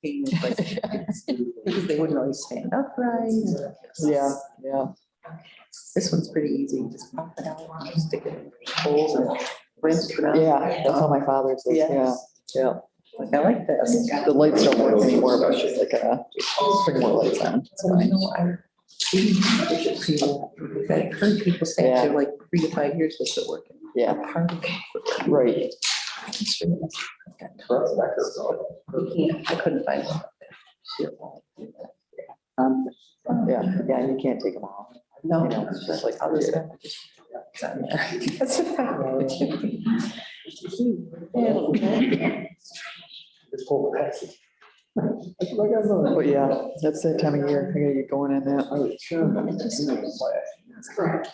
pain is like, because they wouldn't always stand upright. Yeah, yeah. This one's pretty easy. You just pop it out, just stick it in holes and rinse it out. Yeah, that's how my father's is, yeah, Yes. yeah. Like, I like this. The lights don't work anymore, but she's like, bring more lights on. It's So I fine. know I should see that. I've heard people say after like 3 to 5 years, it's still working. Yeah, Part of it. right. I couldn't find one. Yeah, yeah, you can't take them off. No, You know, it's just like, I'll just. yeah. It's on there. That's okay. But yeah, that's that time of year. I gotta get going in that. That's correct.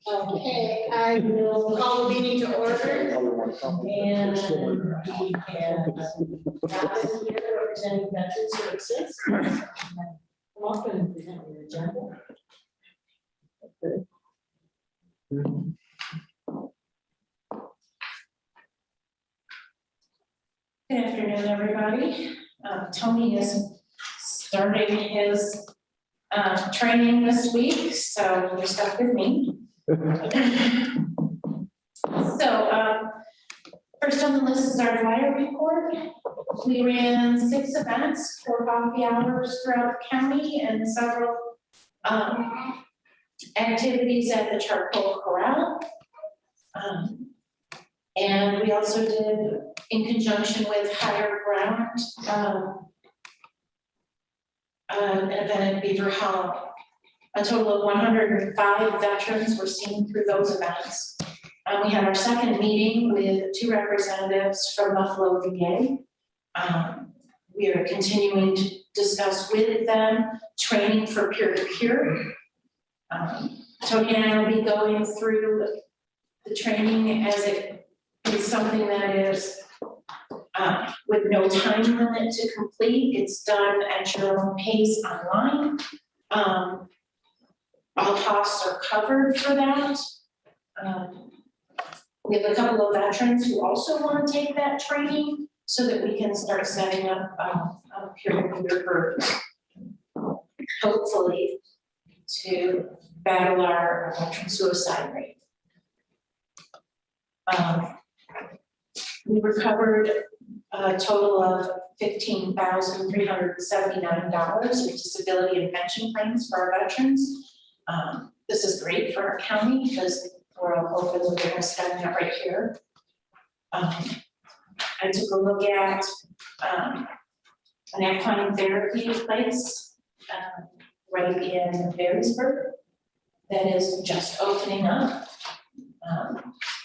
Okay, I will call the meeting to order and we can have this here representing Veteran Services. Welcome and present your agenda. Good afternoon, everybody. Tony is starting his training this week, so you're stuck with me. So first on the list is our flyer report. We ran 6 events, 4 coffee hours throughout the county and several activities at the Charcoal Corral. And we also did, in conjunction with Higher Ground, an event at Beaver Hollow. A total of 105 veterans were seen through those events. We had our second meeting with 2 representatives from Buffalo VA. We are continuing to discuss with them training for peer-to-peer. Tony and I will be going through the training as it is something that is with no time limit to complete. It's done at your own pace online. All costs are covered for that. We have a couple of veterans who also want to take that training so that we can start setting up a peer-to-peer group, hopefully to battle our veteran suicide rate. We recovered a total of $15,379 in disability and pension claims for our veterans. This is great for our county because we're all hoping we're going to spend that right here. I took a look at an equine therapy place right in Barrysburg that is just opening up.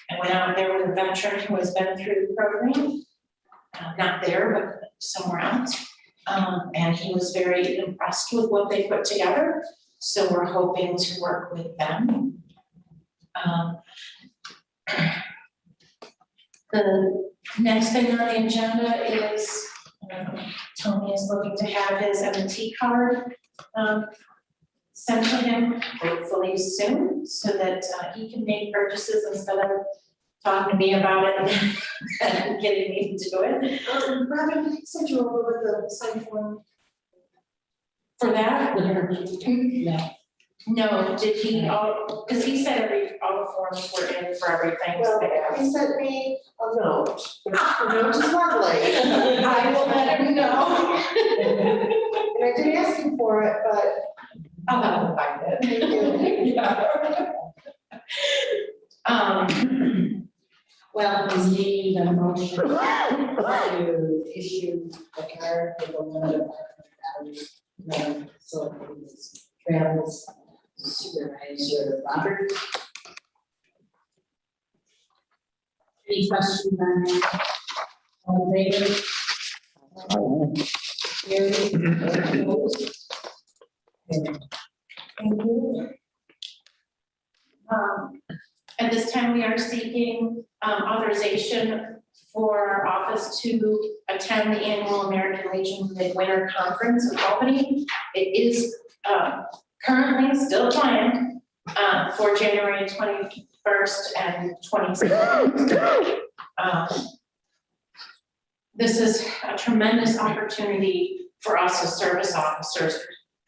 I went out there with a veteran who has been through the program, not there, but somewhere else. And he was very impressed with what they put together. So we're hoping to work with them. The next thing on the agenda is Tony is looking to have his M&T card sent to him hopefully soon so that he can make purchases instead of talking to me about it and getting me to do it. Robin, send you over with the sign form. For that? No. No, did he, because he said all the forms were in for everything. Well, he sent me a note. The note is lovely. I will let him know. And I did ask him for it, but I'll have to find it. Yeah. Well, we need a motion to issue a card with a limit of $500. So it's travels Supervisor Robert. Any questions on that? All in favor? Carried. Opposed? Thank you. At this time, we are seeking authorization for our office to attend the annual American Legion Midwinter Conference in Albany. It is currently still planned for January 21st and 22nd. this is a tremendous opportunity for us as service officers,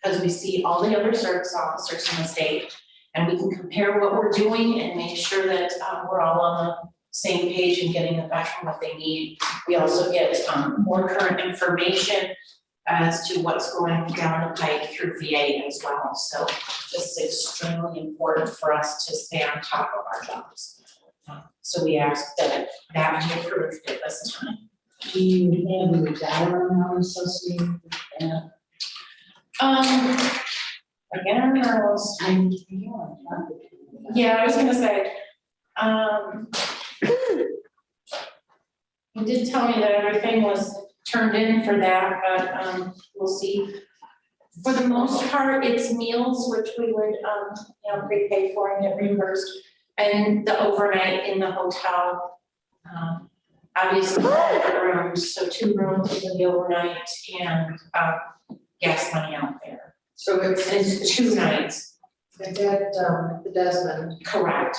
because we see all the other service officers in the state, and we can compare what we're doing and make sure that we're all on the same page and getting the veteran what they need. We also get more current information as to what's going down the pike through VA as well. So this is extremely important for us to stay on top of our jobs. So we ask that be approved at this time. Do you have any dollar amount associated with that? Again, I was, yeah, I was gonna say, he did tell me that everything was turned in for that, but, we'll see. For the most part, it's meals, which we would, prepay for and get reimbursed, and the overnight in the hotel. Obviously, rooms, so 2 rooms for the overnight and, gas money out there. So It's 2 nights. it's at, the Desmond. Correct.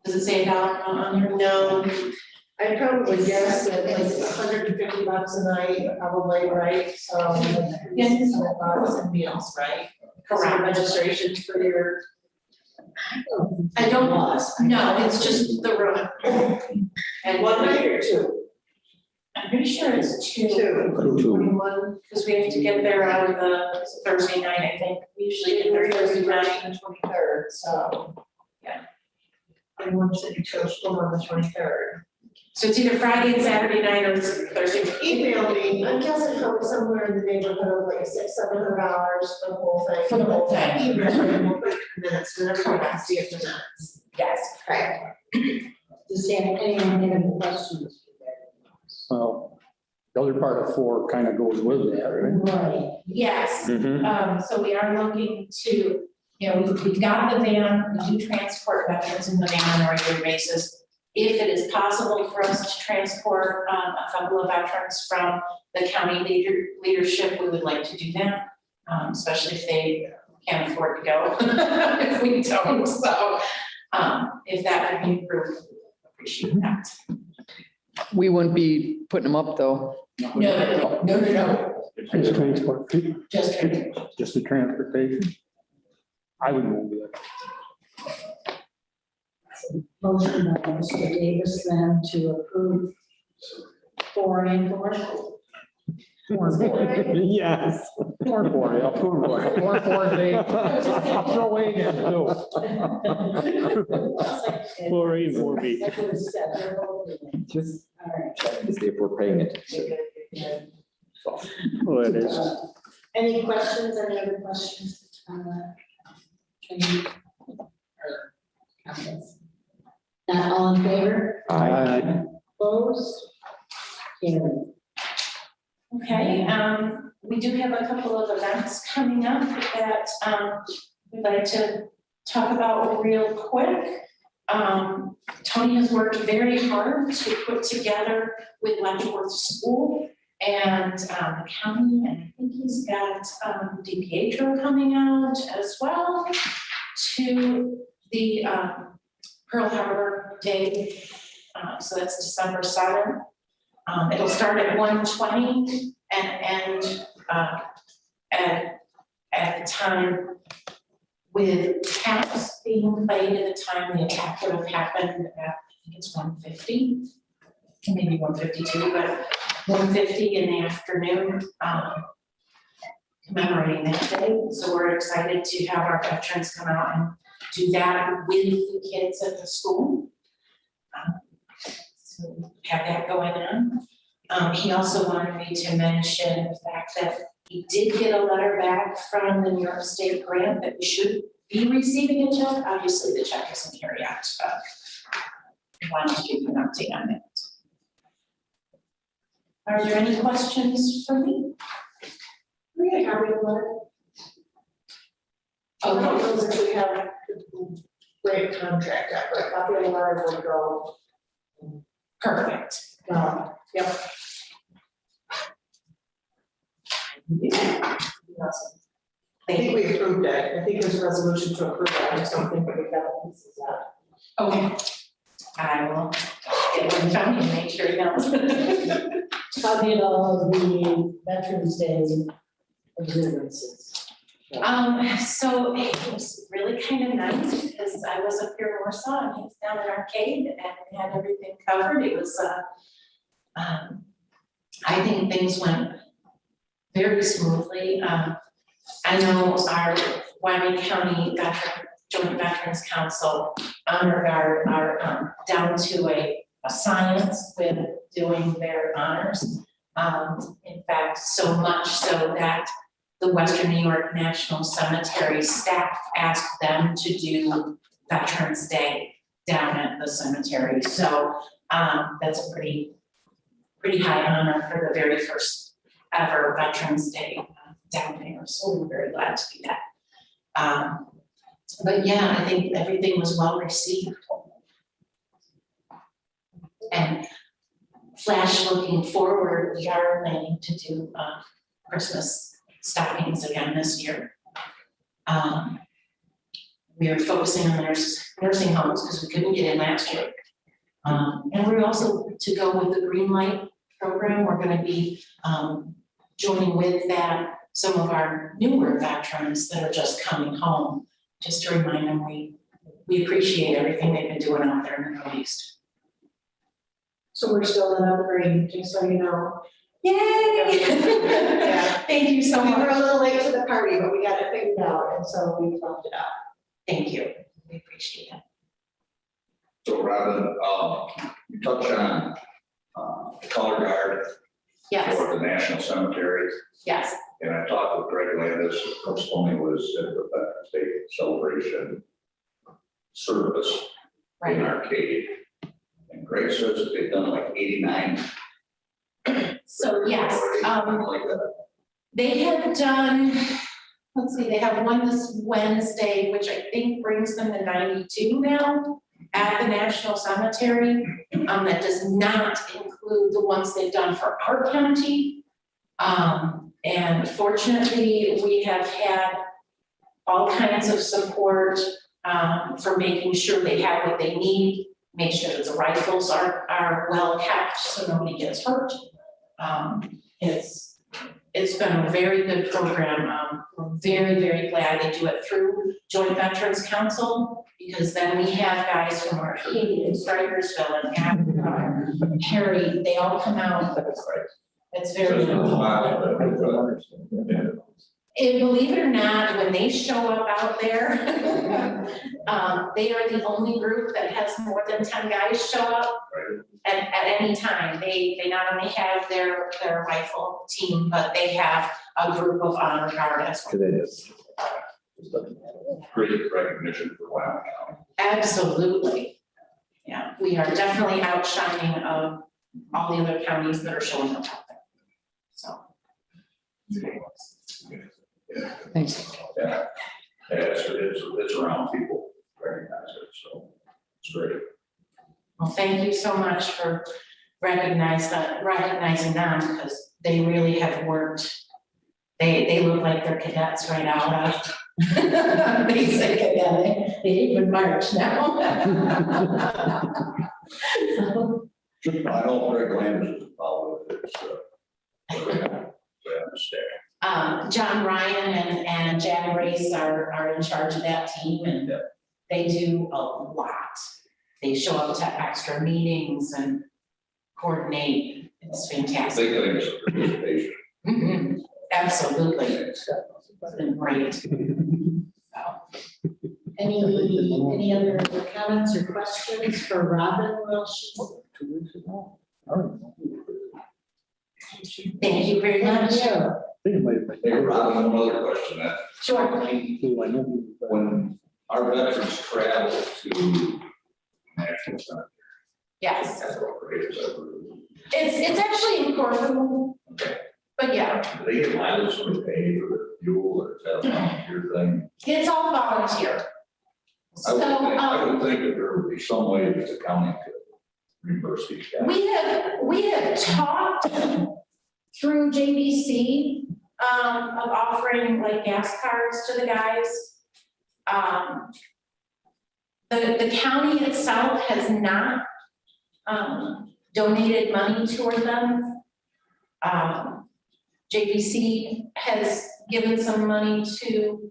Does it say a dollar amount on there? No, I'd probably guess that like $150 a night, probably, right? So Yes. $100 in meals, right? Correct. Registration for your. I don't, no, it's just the room. And One night or 2? I'm pretty sure it's 2. 21. Because we have to get there on the Thursday night, I think. We usually get there Thursday night. And 23rd, so. Yeah. And one city coach one on the 23rd. So it's either Friday and Saturday night or it's Thursday. Email me, I'm guessing probably somewhere in the neighborhood of like $600-700 for the whole thing. For the whole thing. Email me, we'll put it in the minutes, and everyone can see it in the minutes. Yes. Right. Does anyone have any questions? Well, the other part of 4 kind of goes with that, right? Right. Yes. Mm-hmm. So we are looking to, we've got the van, we do transport veterans in the van on a regular basis. If it is possible for us to transport a couple of veterans from the county leadership, we would like to do that, especially if they can't afford to go, if we don't. So if that would be approved, appreciate that. We wouldn't be putting them up though. No. Just transport, Just transport. just the transportation. I would move that. Motion by Mr. Davis then to approve 4 and 4. Yes. 4, yeah, 4, I'll throw away again, too. 4A, 4B. That's what it said, they're both in there. Just All right. checking to see if we're paying attention. Oh, it is. Any questions, any other questions on that? Training or comments? Not all in favor? Aye. Opposed? Carried. Okay, we do have a couple of events coming up that we'd like to talk about real quick. Tony has worked very hard to put together with Letchworth School and the county, and I think he's got DiPietro coming out as well to the Pearl Harbor Day. So that's December 7th. It'll start at 1:20 and end at the time with caps being played at the time the attack would have happened at, I think it's 1:50, maybe 1:52, but 1:50 in the afternoon, commemorating that day. So we're excited to have our veterans come out and do that with the kids at the school. So have that going on. He also wanted me to mention the fact that he did get a letter back from the New York State grant that we should be receiving a check. Obviously, the check isn't here yet, but I wanted to give you an update on that. Are there any questions for me? We had a copy of the letter. I don't know if we have a great contract, but a copy of the letter will go. Perfect. Yep. I think we approved it. I think there's a resolution to approve that or something, but we got pieces of that. Okay. I will get one Tony and make sure he knows. How did all of the Veterans Day observances? So it was really kind of nice because I was up here in Warsaw and he was down at Arcade and had everything covered. It was, I think things went very smoothly. I know our Wyoming County Joint Veterans Council honored our down to a science with doing their honors. In fact, so much so that the Western New York National Cemetery staff asked them to do Veterans Day down at the cemetery. So that's a pretty high honor for the very first ever Veterans Day down there. So we're very glad to do that. But yeah, I think everything was well received. And flash looking forward, we are planning to do Christmas stockings again this year. We are focusing on nursing homes because we couldn't get in last year. And we're also, to go with the Green Light program, we're going to be joining with that some of our newer veterans that are just coming home, just to remind them we appreciate everything they've been doing out there in the Middle East. So we're still in upgrade, just so you know. Yay! Yeah. Thank you so We were much. a little late to the party, but we got it figured out, and so we bumped it up. Thank you. We appreciate it. So Robin, you touched on the color guard Yes, for the National Cemetery, yes. and I talked with Greg Landis, of course, Tony was at the Veterans Day celebration service in Right. Arcade. And Greg says that they've done like 89. So yes, Something like that. they have done, let's see, they have one this Wednesday, which I think brings them to 92 now at the National Cemetery. That does not include the ones they've done for our county. And fortunately, we have had all kinds of support for making sure they have what they need, make sure that the rifles are well kept so nobody gets hurt. It's been a very good program. We're very, very glad they do it through Joint Veterans Council, because then we have guys from Arcady and Strikersville and Akron, Perry, they all come out. It's very So good. it's And believe it or not, when they show up out there, they are the only group that has more than 10 guys show up at any time. They not only have their rifle team, but they have a group of honor guard as well. It is. Great recognition for Wyoming County. Absolutely. Yeah, we are definitely outshining all the other counties that are showing up out there. So. Thanks. Yeah, it's around people recognize it, so it's great. Well, thank you so much for recognizing them, because they really have worked. They look like they're cadets right out of basic cadet. They even march now. So, I know Greg Landis is involved with it, so. I understand. John Ryan and Jack Grace are in charge of that team, and they do a lot. They show up to extra meetings and coordinate. It's fantastic. Big thing is participation. Mhm. Absolutely. It's been great. So, Any other comments or questions for Robin while she's? 2 weeks ago. thank you very much. Hey, Robin, one other question, that Sure. when our veterans travel to National Cemetery, Yes, that's what great is that. it's actually in Corfu, Okay, but yeah, do they get mileage when they pay for the fuel or is that a volunteer thing? it's all volunteer. I So, would think that there would be some way that the county could reimburse these guys. we have talked through JBC of offering like gas cards to the guys. The county itself has not donated money toward them. JPC has given some money to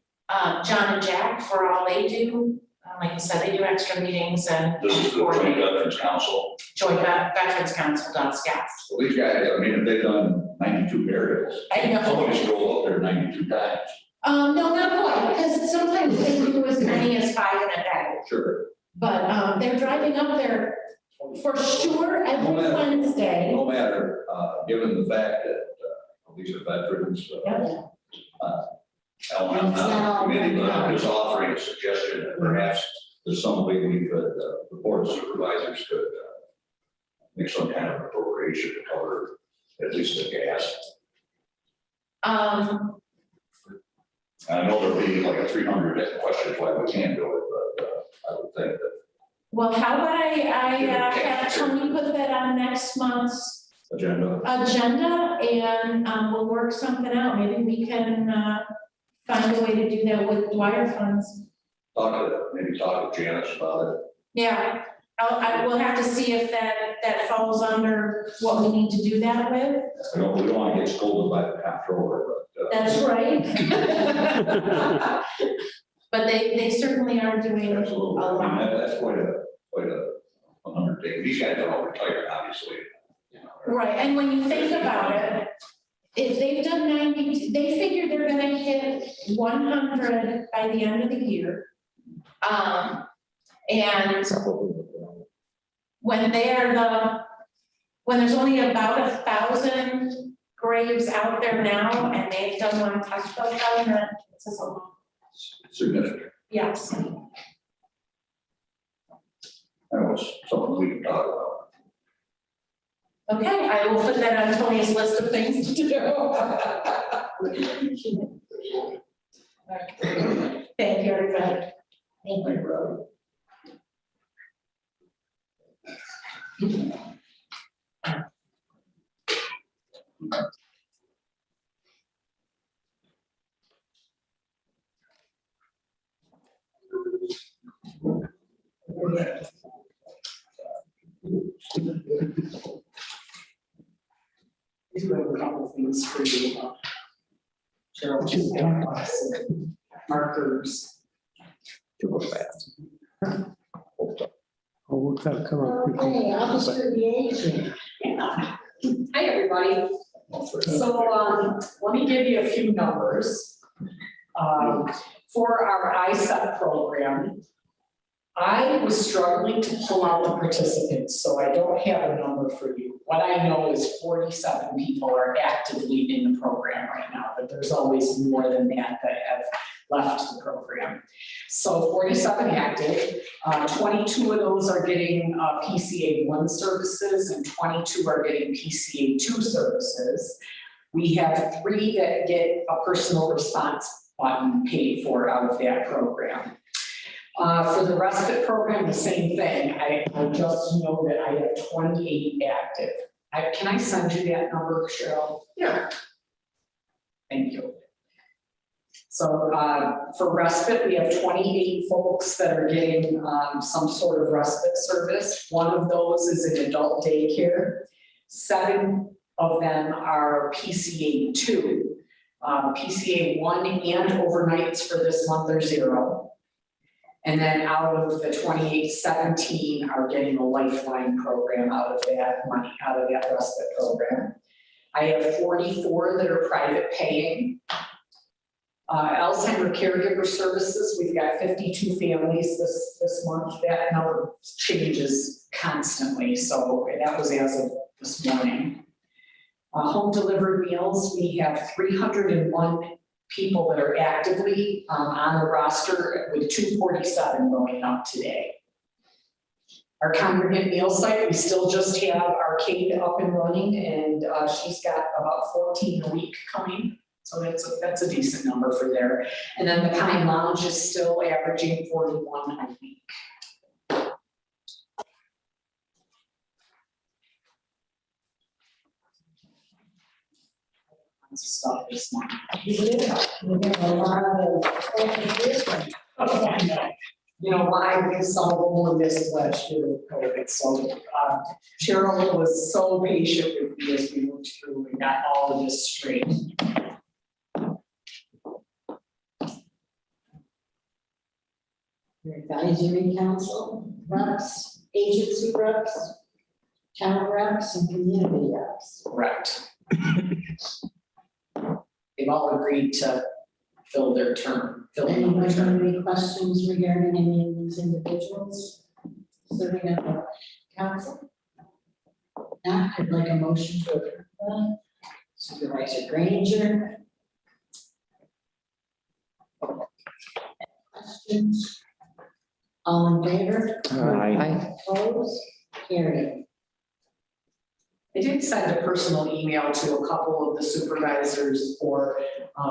John and Jack for all they do. Like I said, they do extra meetings and This is the Joint Veterans Council. Joint Veterans Council does, yes. Well, these guys, I mean, they've done 92 burials. I know. Somebody's rolled up there 92 times. No, not quite, because sometimes they do as many as 5 in a day. Sure. But they're driving up there for sure every Wednesday. No matter, given the fact that these are veterans, committee, but I'm just offering a suggestion that perhaps there's some way we could, the board of supervisors could make some kind of appropriation to cover at least the gas. I know there'll be like a 300 questions why we can't do it, but I would think that. Well, how about I have Tony put that on next month's Agenda. and we'll work something out. Maybe we can find a way to do that with Dwyer funds. Maybe talk to Janice about it. Yeah, I will have to see if that falls under what we need to do that with. We don't want to get scolded by the comptroller, but. That's right. But they certainly are doing a Absolutely. I lot. mean, that's quite a undertaking. These guys are all retired, obviously. You know. Right, and when you think about it, if they've done 90, they figure they're gonna hit 100 by the end of the year. And when when there's only about 1,000 graves out there now, and they've done 1,000, it's just a lot. Significant. Yes. That was something we can talk about. Okay, I will put that on Tony's list of things to do. Thank you, everybody. Thank you. I do have a couple things for you. Cheryl, just markers. Too fast. Oh, that'll come up quickly. Okay, officer liaison. Hi, everybody. So, let me give you a few numbers. For our ISEP program, I was struggling to pull out the participants, so I don't have a number for you. What I know is 47 people are actively in the program right now, but there's always more than that have left the program. So 47 active, 22 of those are getting PCA 1 services and 22 are getting PCA 2 services. We have 3 that get a personal response button paid for out of that program. For the respite program, the same thing. I just know that I have 28 active. Can I send you that number, Cheryl? Yeah. Thank you. So for respite, we have 28 folks that are getting some sort of respite service. One of those is an adult daycare. 7 of them are PCA 2. PCA 1 and overnights for this month are 0. And then out of the 28, 17 are getting a lifeline program out of that money, out of that respite program. I have 44 that are private paying. Alzheimer caregiver services, we've got 52 families this month. That number changes constantly, so that was as of this morning. Home delivered meals, we have 301 people that are actively on the roster, with 247 going up today. Our congregate meal site, we still just have Arcade up and running, and she's got about 14 a week coming. So that's a decent number for there. And then the Pine Lounge is still averaging 41 a week. Stuff this month. You have a lot of. Oh, I know. you know, I saw a little missed last year with COVID, so, Cheryl was so patient with me as we moved through and got all of this straight. Your advisory council reps, agency reps, town reps, and community reps. Correct. They've all agreed to fill their term, fill another Anybody have term. any questions regarding any of these individuals serving on the council? Now, I'd like a motion to approve them. Supervisor Granger. Questions? All in favor? Aye. Opposed? Carried. I did send a personal email to a couple of the supervisors or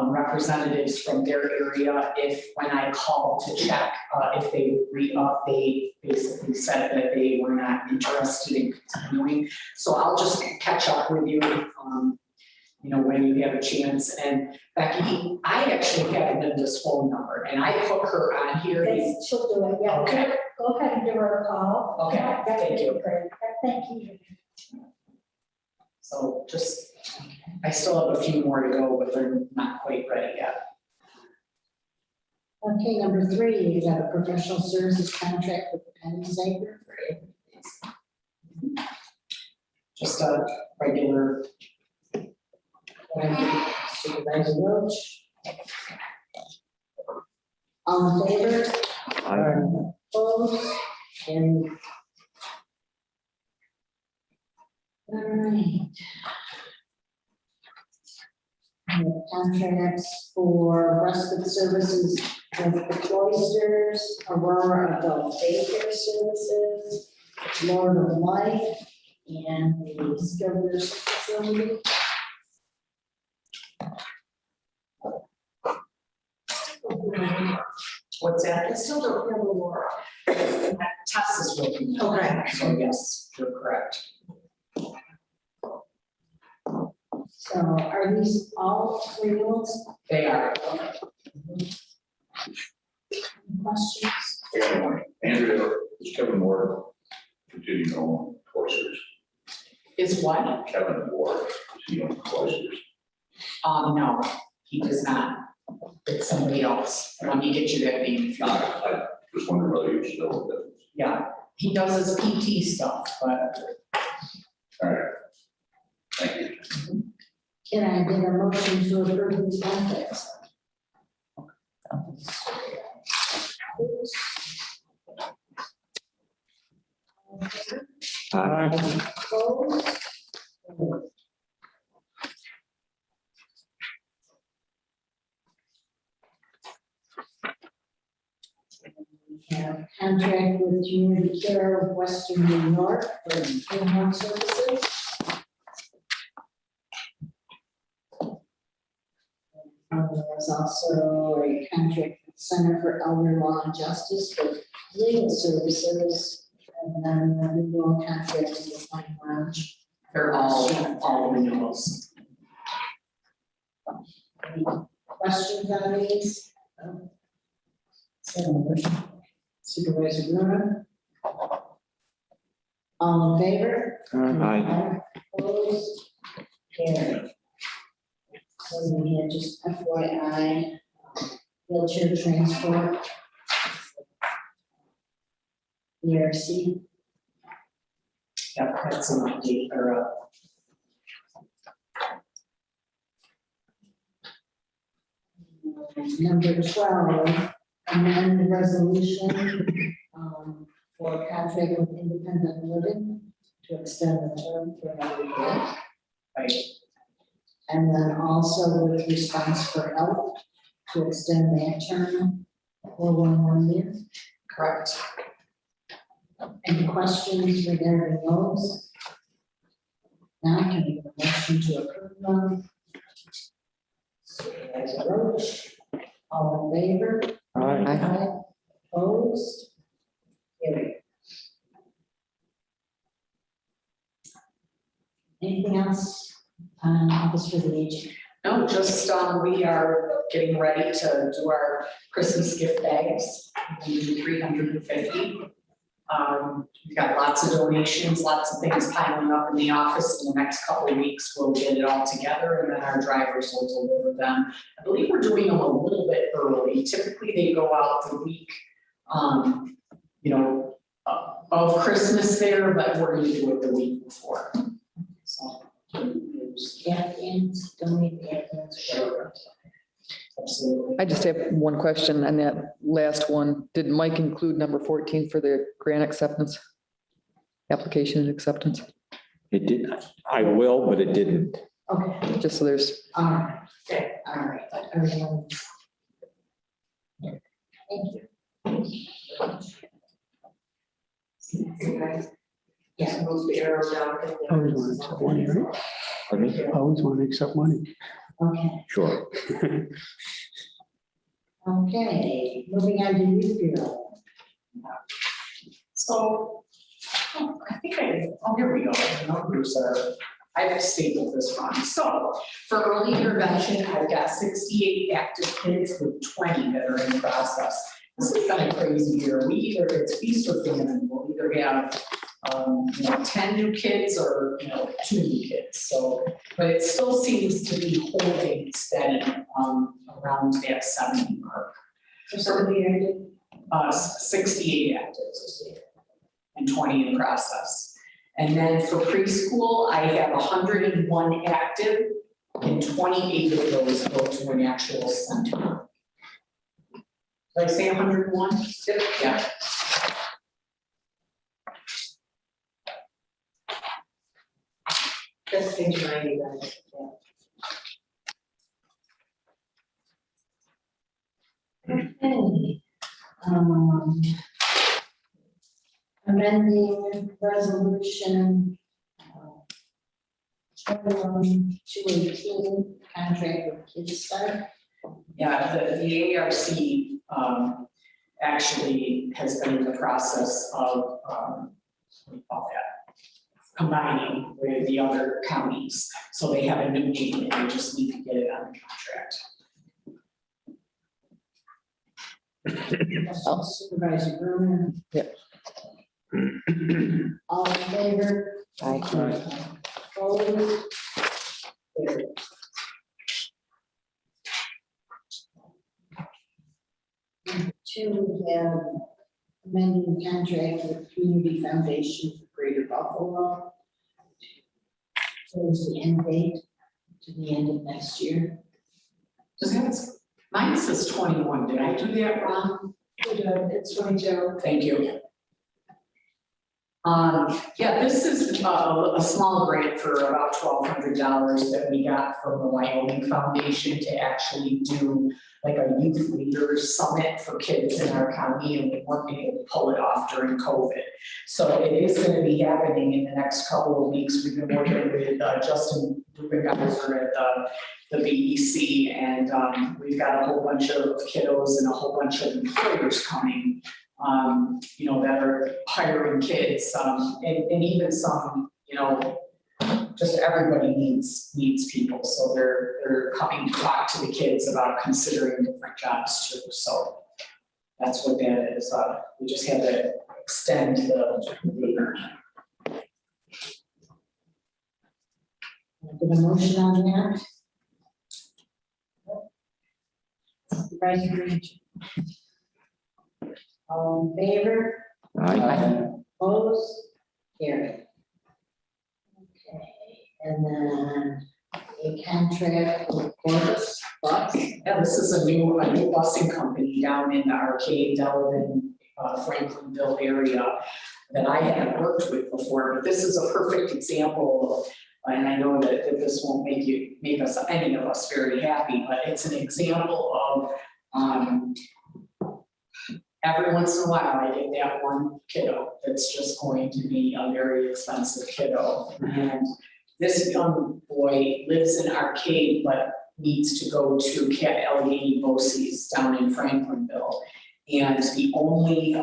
representatives from their area if, when I called to check, if they would re-up, they basically said that they were not interested in continuing. So I'll just catch up with you, you know, when you have a chance. And Becky, I actually have Linda's phone number and I put her on here. Yes, she'll do it, yeah. Okay. Go ahead and give her a call. Okay, That would thank be you. great. Thank you. So just, I still have a few more to go, but they're not quite ready yet. Okay, number 3, you got a professional services contract with Penny Sager. Just a regular, Supervisor Roach. All in favor? Opposed? Carried. All right. Contracts for respite services with the Cloisters, Aurora Adult Daycare Services, Lord of Life, and the skilled nursing facility. what's that? I still don't have a Laura. Tess is working. Okay. So yes, you're correct. So are these all renewals? They are. Questions? I got one. Andrea, is Kevin Ward continuing on Cloisters? Is what? Kevin Ward, is he on Cloisters? No, he does not. It's somebody else. Let me get you that name if you want. I just wondering whether you still with it. Yeah, he does his PT stuff, but All right. Thank you. Can I get a motion to approve these contracts? Opposed? We have contract with Community Care of Western New York for in-home services. There's also a contract with Center for Elder Law and Justice for legal services, and then the renewal contract with the Fine Lounge. they're all renewals. Any questions on these? No? So, Supervisor Bruno? All in favor? Aye. Opposed? Carried. So we had just FYI, wheelchair transport. ERC. Yep, that's an update or Number 12, amend the resolution for contract with independent living to extend the term for another year. right. And then also with response for help to extend that term for 1 more year. Correct. Any questions regarding those? Now can we get a motion to approve them? Supervisor Roach, all in favor? Aye. Opposed? Carried. Anything else on Office for the Aging? No, just, we are getting ready to do our Christmas gift bags. we'll do 350. We've got lots of donations, lots of things piling up in the office. In the next couple of weeks, we'll get it all together and then our drivers will deliver them. I believe we're doing them a little bit early. Typically, they go out the week, of Christmas there, but we're gonna do it the week before. So. Afghans, donate the Afghans. Sure. Absolutely. I just have one question on that last one. Did Mike include number 14 for the grant acceptance? Application and acceptance, It did, I will, but it didn't. Okay, just so there's, all right, everyone. Thank you. Yeah, move the arrow down. I always want to accept money, right? Pardon me? I always want to accept money. Okay, Sure. okay, moving on to youth bureau. So, I think here we go, the numbers are, I've stapled this wrong. So, for early intervention, I've got 68 active kids with 20 that are in process. This has been a crazy year. It's feast or famine. We'll either have, 10 new kids or, 2 new kids. So, but it still seems to be holding steady, around that 70 mark. So somebody ended. 68 active and 20 in process. And then for preschool, I have 101 active and 28 of those go to an actual center. Did I say 101? Yep. Yeah. That's page 90, guys. Okay. Amending resolution 21-218, contract with Kids Start. Yeah, the ARC actually has been in the process of what do you call that? Combining with the other counties. So they have a new name and they just need to get it on the contract. Supervisor Bruner. Yep. All in favor? Aye. Opposed? Carried. Two, we have amending contract with Community Foundation for Greater Buffalo. Close the end date to the end of next year. Mine says 21, did I do that wrong? It's 22. Thank you. Yeah, this is a small grant for about $1,200 that we got from the Wyoming Foundation to actually do like a youth leaders summit for kids in our county, and we weren't able to pull it off during COVID. So it is going to be happening in the next couple of weeks. We've been working with Justin Rubenheiser at the BEC, and we've got a whole bunch of kiddos and a whole bunch of employers coming, that are hiring kids, and even some, just everybody needs people. So they're coming to talk to the kids about considering different jobs too. So that's what that is. We just had to extend the. Get a motion on that? Supervisor Bruner. All in favor? Aye. Opposed? Carried. Okay, and then a contract with Corvus Bus. Yeah, this is a new busing company down in the Arcade, Delavan, Franklinville area that I haven't worked with before, but this is a perfect example of, and I know that this won't make us, any of us very happy, but it's an example of, every once in a while, I get that one kiddo that's just going to be a very expensive kiddo. And this young boy lives in Arcade, but needs to go to Cat Allegheny BOCES down in Franklinville. And the only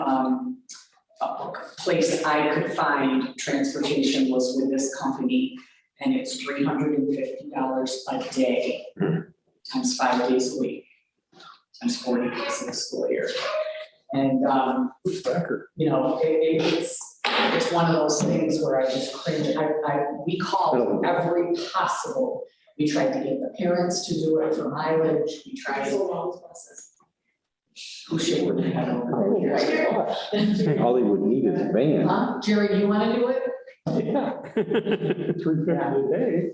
place I could find transportation was with this company, and it's $350 a day, times 5 days a week, times 40 days in the school year. And, you know, it's one of those things where I just cringe. We called every possible. We tried to get the parents to do it for mileage. We tried. Who should would have over there? All he would need is a van. Huh? Jerry, you wanna do it? Yeah. 350 a day.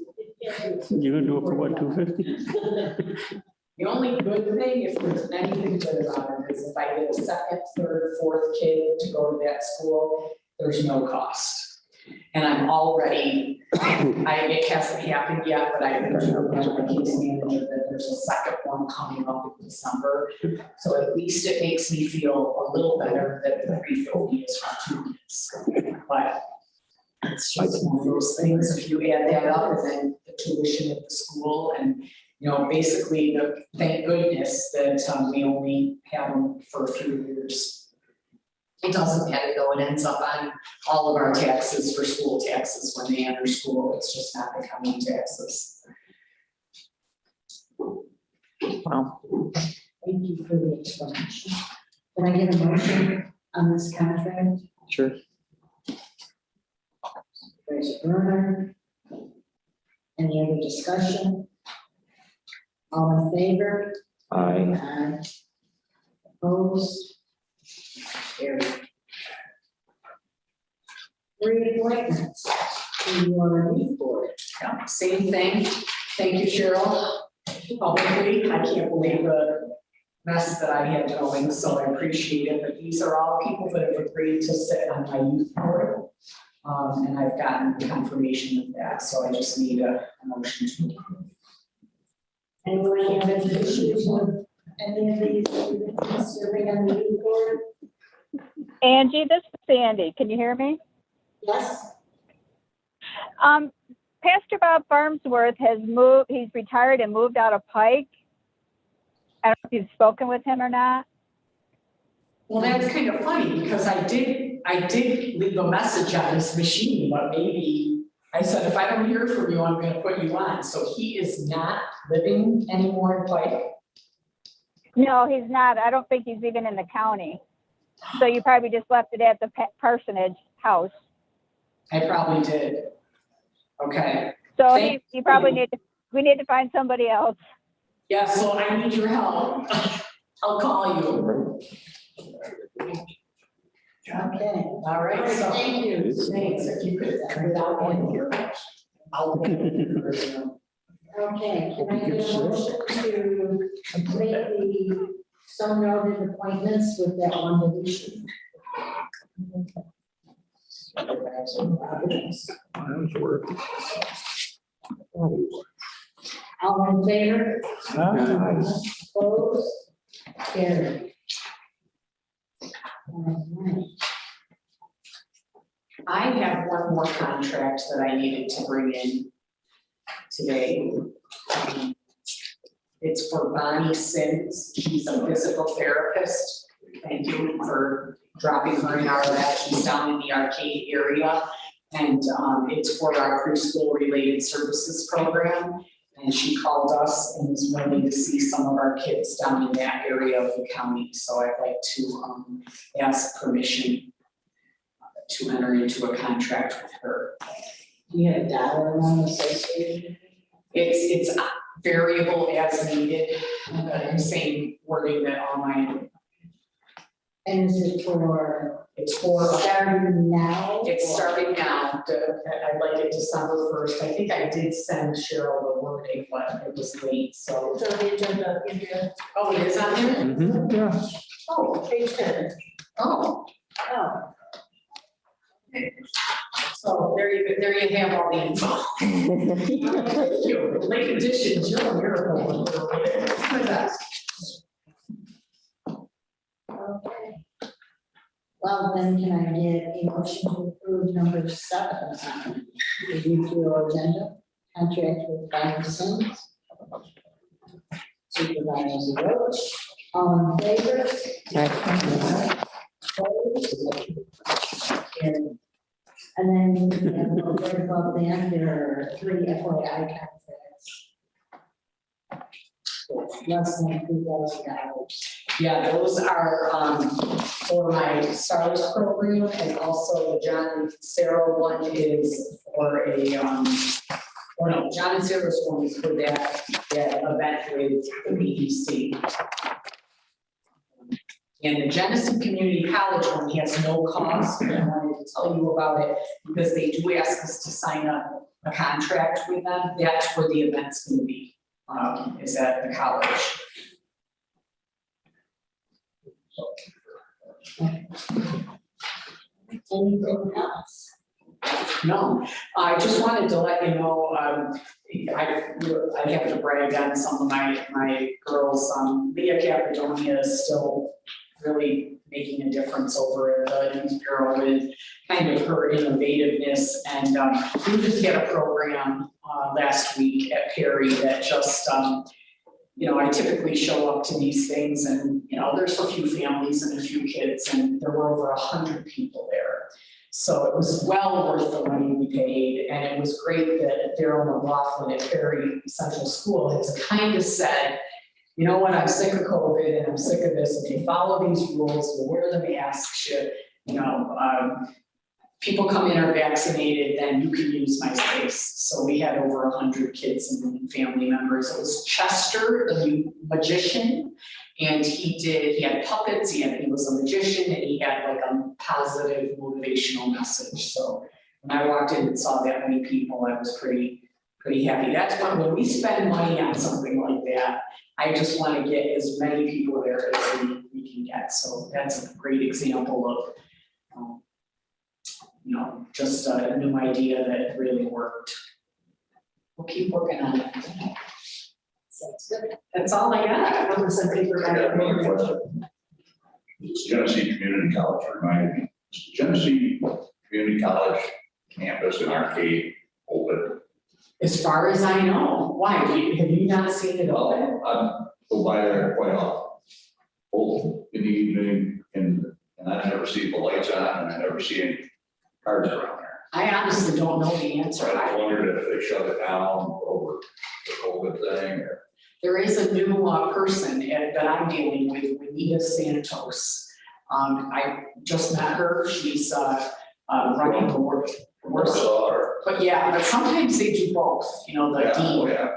You gonna do it for what, 250? The only good thing, if there's anything good about it, is if I get a second, third, fourth kid to go to that school, there's no cost. And I'm already, it hasn't happened yet, but I've been told by my case manager that there's a second one coming up in December. So at least it makes me feel a little better that the 350 is for 2 kids. But it's just one of those things, if you add that up, and then the tuition at the school, and, you know, basically, thank goodness that we only have them for a few years. It doesn't matter though, it ends up on all of our taxes for school taxes when they enter school, it's just not the county taxes. Wow. Thank you for the explanation. Can I get a motion on this contract? Sure. Supervisor Brunner? Any other discussion? All in favor? Aye. Aye. Opposed? Carried. Reappointments to your new board. Yeah, same thing, thank you, Cheryl, publicly, I can't believe the mess that I had going, so I appreciate it, but these are all people that have agreed to sit on my youth board. And I've gotten confirmation of that, so I just need a motion to approve. Anyone have any issues with any of these serving on the youth board? Angie, this is Sandy. Can you hear me? Yes? Pastor Bob Farnsworth has moved, he's retired and moved out of Pike. I don't know if you've spoken with him or not. Well, that's kind of funny, because I did leave a message on his machine, but maybe, I said, if I don't hear from you, I'm gonna put you on, so he is not living anymore in Pike? No, he's not. I don't think he's even in the county. So you probably just left it at the parsonage house. I probably did. Okay. So Thank you probably we need to find somebody else. Yeah, so I need your help. I'll call you. Okay. All right, so. Thank you. Thanks, if you could, without one here. I'll. Okay, can I get a motion to complete the so noted appointments with that one deletion? All in favor? Opposed? Carried. All right. I have one more contract that I needed to bring in today. It's for Bonnie Sims. She's a physical therapist. Thank you for dropping her in our lab. She's down in the Arcade area. And it's for our preschool related services program. And she called us and was willing to see some of our kids down in that area of the county. So I'd like to ask permission to enter into a contract with her. Do you have a dollar amount associated? It's variable as needed, same wording that all my, And is it for it's for, starting now? it's starting now, I'd like it December 1st. I think I did send Cheryl the wording, but it was late, so. It's on the agenda, Andrea. Oh, it is on there? Mhm. Yeah. Oh, page 10. Oh, Oh. so there you have all the info. Thank you. Late additions, you're a miracle. Okay. Well, then can I get a motion to approve number 7 on the UPO agenda? Contract with Bonnie Sims. Supervisor Roach, all in favor? Opposed? Carried. And then right above that, there are 3 FYI contracts. Less than $2,000. Yeah, those are for my STARS program, and also the John and Sarah one is for a or no, John and Sarah's one is for that event with the BEC. And the Genesee Community College one has no cost, and I wanted to tell you about it because they do ask us to sign a contract with them. That's where the event's gonna be, is at the college. Anything else? No, I just wanted to let you know, I have to brag on some of my girls. Leah Capridonia is still really making a difference over at the Youth Bureau with kind of her innovativeness. And we just had a program last week at Perry that just, I typically show up to these things and, there's a few families and a few kids, and there were over 100 people there. So it was well worth the money we paid, and it was great that Daryl McLaughlin at Perry Central School has kind of said, you know what, I'm sick of COVID and I'm sick of this. If you follow these rules, we'll wear the masks, people come in are vaccinated, then you can use my space. So we had over 100 kids and family members. It was Chester, the magician, and he had puppets, he was a magician, and he had like a positive motivational message. So when I walked in and saw that many people, I was pretty happy. That's when we spend money on something like that, I just want to get as many people there as we can get. So that's a great example of just a new idea that really worked. We'll keep working on it. Sounds good. That's all I got. What was the paper I got one question. Genesee Community College reminded me, is Genesee Community College campus and arcade open? As far as I know, why? Have you not seen it open? I go by there quite often, both in the evening and I never see the lights on and I never see any cars around there. I honestly don't know the answer. So I wondered if they shut it down over the COVID thing or. There is a new person that I'm dealing with, Juanita Santos. I just met her. She's running the work. But yeah, but sometimes they do both, the dean. Yeah.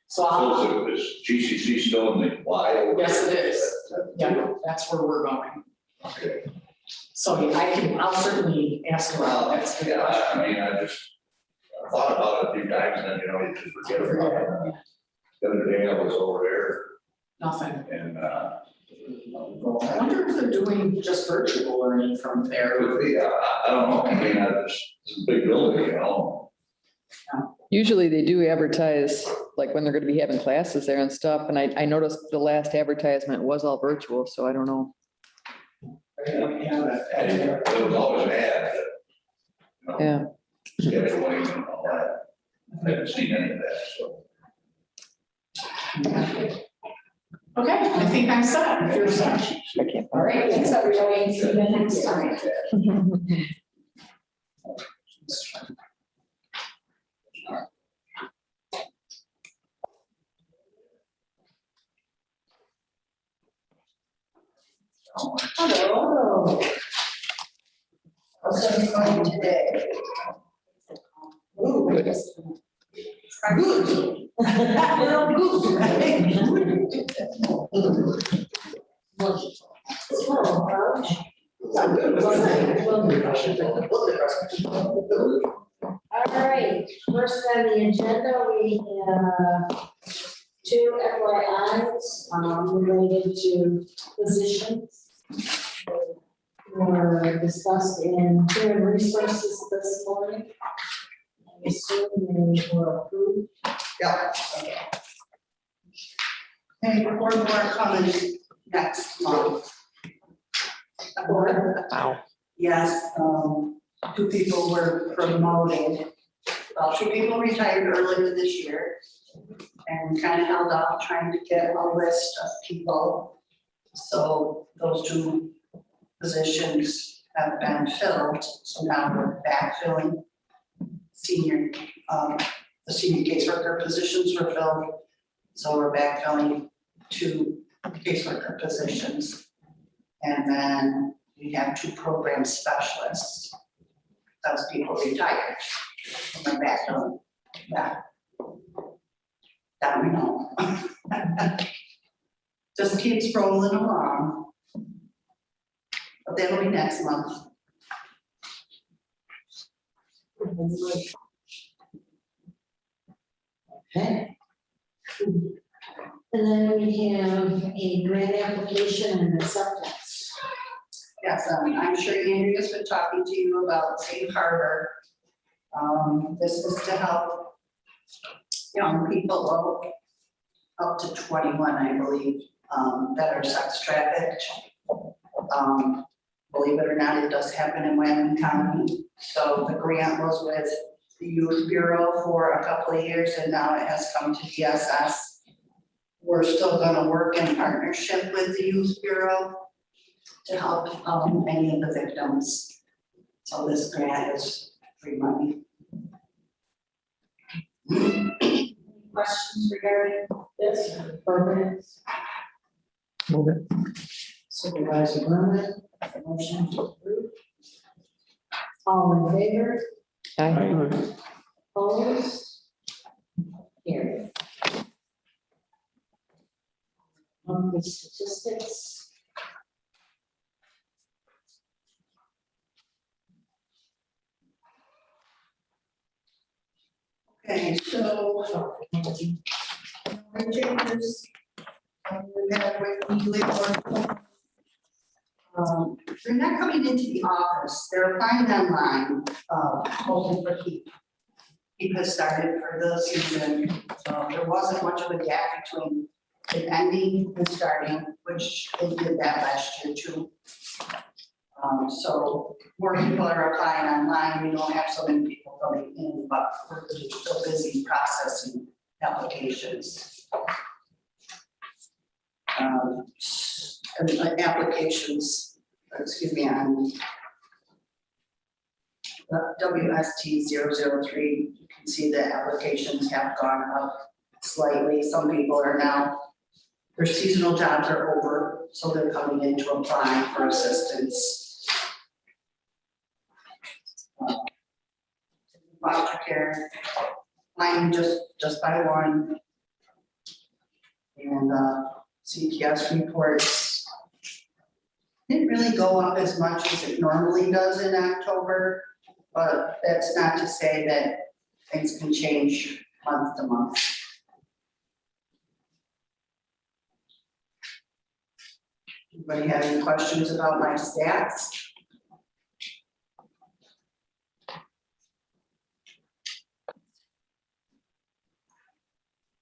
So I'll, Is GCC still in the Y? yes, it is. Yeah, that's where we're going. Okay. So I'll certainly ask her about that. Yeah, I thought about it a few times and then, you just forget about it. The other day I was over there Nothing. and, I wonder if they're doing just virtual learning from there. I don't know, it's a big building, Usually they do advertise, like when they're gonna be having classes there and stuff, and I noticed the last advertisement was all virtual, so I don't know. And there was always an ad that, Yeah. scheduling and all that. I haven't seen any of that, so. Okay, I think I'm set. If you're set. All right, thanks everybody. See you next time. Hello. How's everybody today? Ooh, good. Good. Well, good, right? All right, first on the agenda, we have two FYIs related to positions. Were discussed in human resources this morning. I assume they were approved. Yeah. And report more coming next month. Wow. Yes, two people were promoted. Well, two people retired earlier this year. And kind of held off trying to get a list of people. So those two positions have been filled, so now we're backfilling. The senior caseworker positions were filled, so we're backfilling 2 caseworker positions. And then we have 2 program specialists. Those people retired. Went back on that. That we know. Just keeps rolling along. But that'll be next month. Okay. And then we have a grant application and acceptance. Yes, I'm sure Andrea's been talking to you about Safe Harbor. This is to help young people up to 21, I believe, that are sex trafficked. Believe it or not, it does happen in Wyoming County. So the grant was with the Youth Bureau for a couple of years, and now it has come to DSS. We're still gonna work in partnership with the Youth Bureau to help any of the victims. So this grant is free money. Questions regarding this programs? Move it. Supervisor Berman, motion to approve. All in favor? Aye. Opposed? Carried. Monthly statistics. Okay, so changes. We have with weekly work. They're not coming into the office, they're applying online, hoping for keep. Keep has started for the season, so there wasn't much of a gap between it ending and starting, which they did that last year too. So more people are applying online, we don't have so many people coming in, but we're still busy processing applications. And applications, excuse me, on WST 003, you can see the applications have gone up slightly. Some people are now, their seasonal jobs are over, so they're coming in to apply for assistance. Foster care, mine just by one. And CPS reports didn't really go up as much as it normally does in October, but that's not to say that things can change month to month. Anybody have any questions about my stats?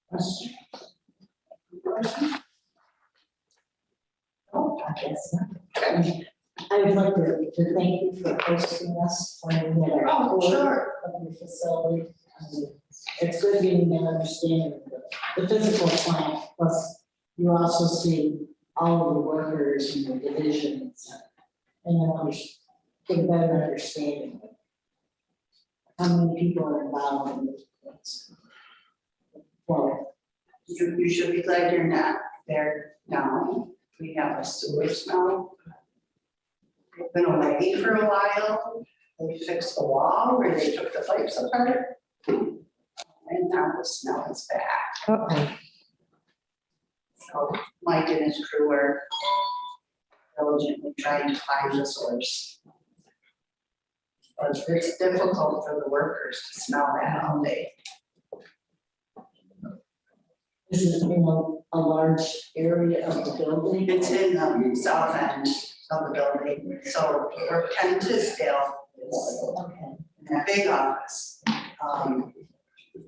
Question? Oh, I guess not. I would like to thank you for hosting us when we had our Oh, tour sure. of your facility. It's good getting an understanding of the physical plant, plus you also see all of the workers and the divisions and get a better understanding of how many people are involved in this. Well, You should be glad you're not there now. We have a sewer smell. They've been away for a while. They fixed the wall where they took the pipes apart. And now the smell is back. Uh-oh. So Mike and his crew are diligently trying to find the source. But it's difficult for the workers to smell that all day. this is, a large area of the building. It's in the south end of the building, so where Ken Tisdale is, Okay. in that big office.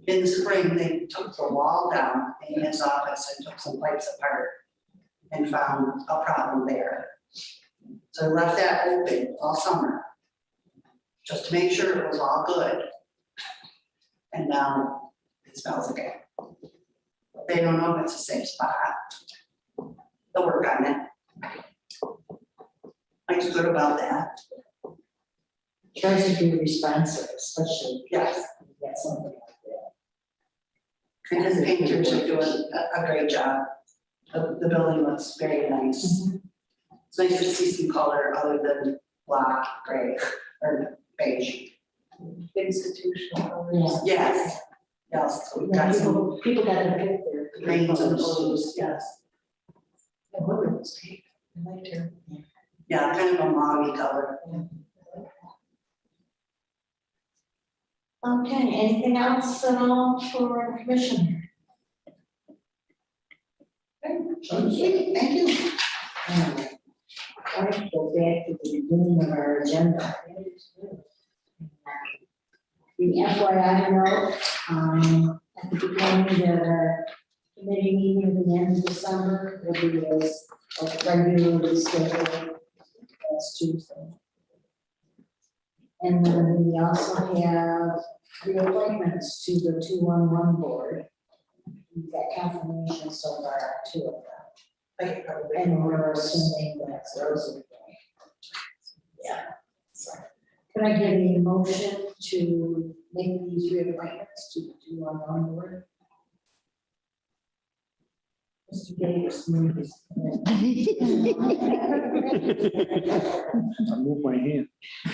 In the spring, they took the wall down in his office and took some pipes apart and found a problem there. So left that open all summer, just to make sure it was all good. And now it smells again. They don't know if it's a safe spot. They'll work on it. Mike's good about that. Tries to be responsive, especially. Yes. if you get something like that. And his painters are doing a great job. the building looks very nice. It's nice to see some color other than black, gray, or beige. Institutional. Yes, yes, we've got some People got to pick their. greens and blues, yes. I liked her. Yeah, kind of a mauve color. Okay, anything else at all for the commission? Thank you. I go back to the beginning of our agenda. The FYI note, at the beginning that our committee meeting at the end of December will be as regularly scheduled as Tuesday. And then we also have reappointments to the 211 board. We've got confirmation so far, 2 of them. And we're assuming that those are. Yeah. So, can I get a motion to make these reappointments to the 211 board? Mr. Davis moves. I move my hand.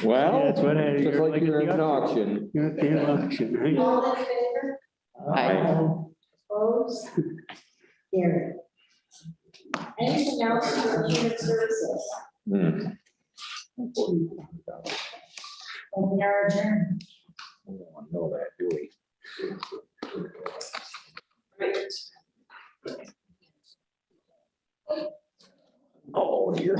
Well, Yeah, that's what I- just you're like like you're at at the an auction. You're at the auction, right? All in favor? Opposed? Carried. Anything else for human services? Hmm. And we are adjourned. We don't know that, do we? Oh, dear.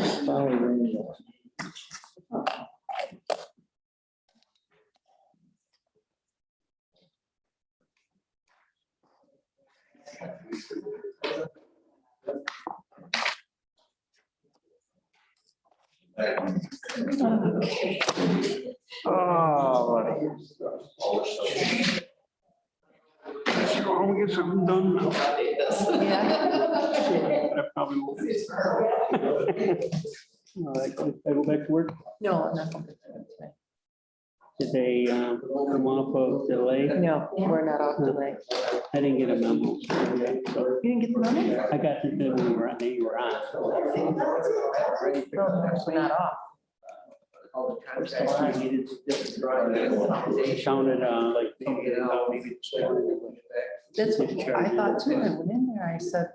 Oh, buddy. All this stuff. Oh, we get something done now. Yeah. I probably won't. All right, I go back to work. No, I'm not. Gonna do that today. Did they come off of delay? No, we're not off delay. I didn't get a memo. So You didn't get the money? I got the bill when you were on, they were on. No, we're not off. We're still on. It sounded like maybe. That's what I thought too. I went in there, I said,